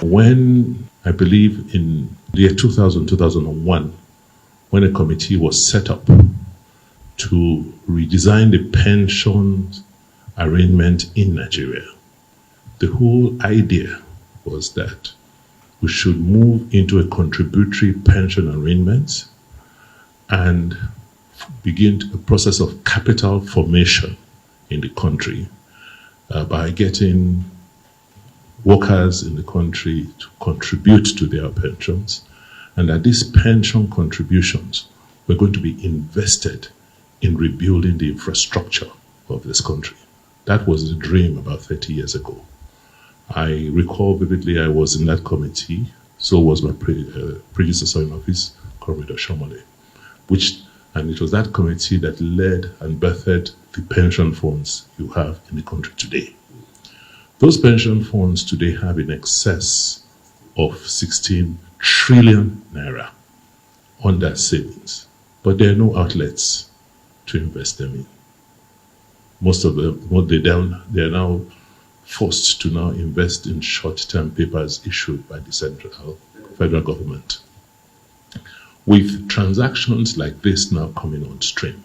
When, I believe in the year 2000, 2001, when a committee was set up to redesign the pension arrangement in Nigeria, the whole idea was that we should move into a contributory pension arrangement and begin a process of capital formation in the country by getting workers in the country to contribute to their pensions, and that these pension contributions were going to be invested in rebuilding the infrastructure of this country. That was the dream about 30 years ago. I recall vividly I was in that committee, so was my predecessor in office, Corridor Shomole, and it was that committee that led and birthed the pension funds you have in the country today. Those pension funds today have in excess of 16 trillion naira under savings, but there are no outlets to invest them in. Most of them, they are now forced to now invest in short-term papers issued by the federal government. With transactions like this now coming on stream,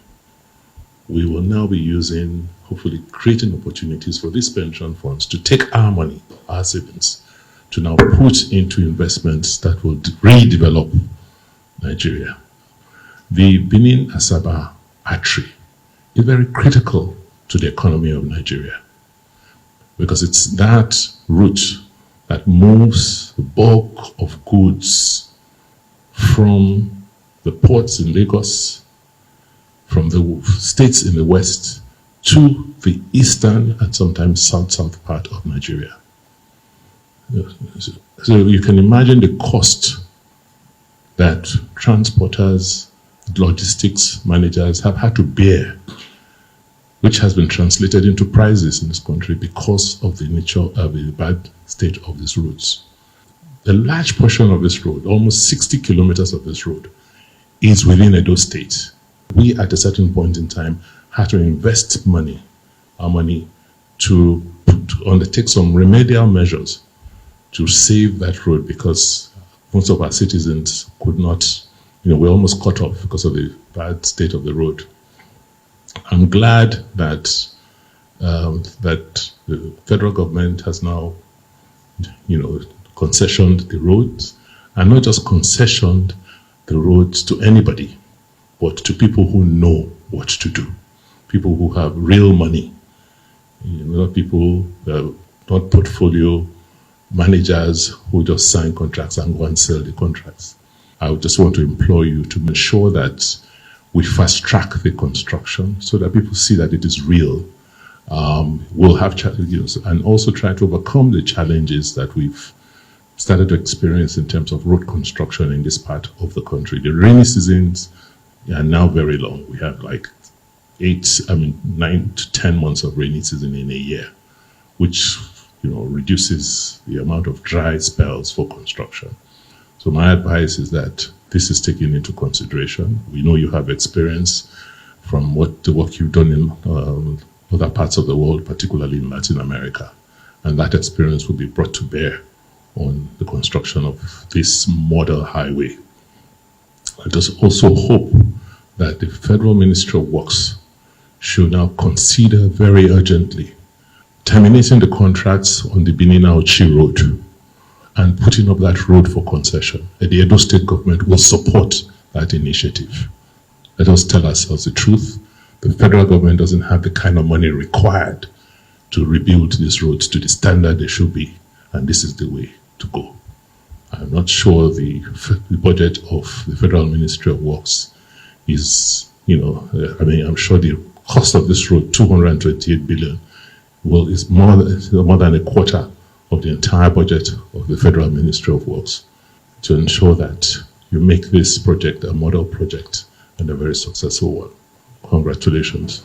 we will now be using, hopefully creating opportunities for these pension funds to take our money, our savings, to now put into investments that will redevelop Nigeria. The Benin-Asaba artery is very critical to the economy of Nigeria because it's that route that moves the bulk of goods from the ports in Lagos, from the states in the west to the eastern and sometimes south part of Nigeria. So you can imagine the cost that transporters, logistics managers have had to bear, which has been translated into prices in this country because of the nature of the bad state of these roads. A large portion of this road, almost 60 kilometers of this road, is within Edo State. We, at a certain point in time, had to invest our money to undertake some remedial measures to save that road because most of our citizens could not, we're almost cut off because of the bad state of the road. I'm glad that that the federal government has now, concessioned the roads, and not just concessioned the roads to anybody, but to people who know what to do, people who have real money, not people, not portfolio managers who just sign contracts and go and sell the contracts. I would just want to implore you to ensure that we fast track the construction so that people see that it is real. We'll have challenges and also try to overcome the challenges that we've started to experience in terms of road construction in this part of the country. The rainy seasons are now very long. We have like 9 to 10 months of rainy season in a year, which reduces the amount of dry spells for construction. So my advice is that this is taken into consideration. We know you have experience from the work you've done in other parts of the world, particularly in Latin America, and that experience will be brought to bear on the construction of this model highway. I just also hope that the Federal Ministry of Works should now consider very urgently terminating the contracts on the Benin-Asaba Road and putting up that road for concession. And the Edo State government will support that initiative. Let us tell ourselves the truth. The federal government doesn't have the kind of money required to rebuild these roads to the standard they should be, and this is the way to go. I'm not sure the budget of the Federal Ministry of Works is, I'm sure the cost of this road, 228 billion, is more than a quarter of the entire budget of the Federal Ministry of Works, to ensure that you make this project a model project and a very successful one. Congratulations.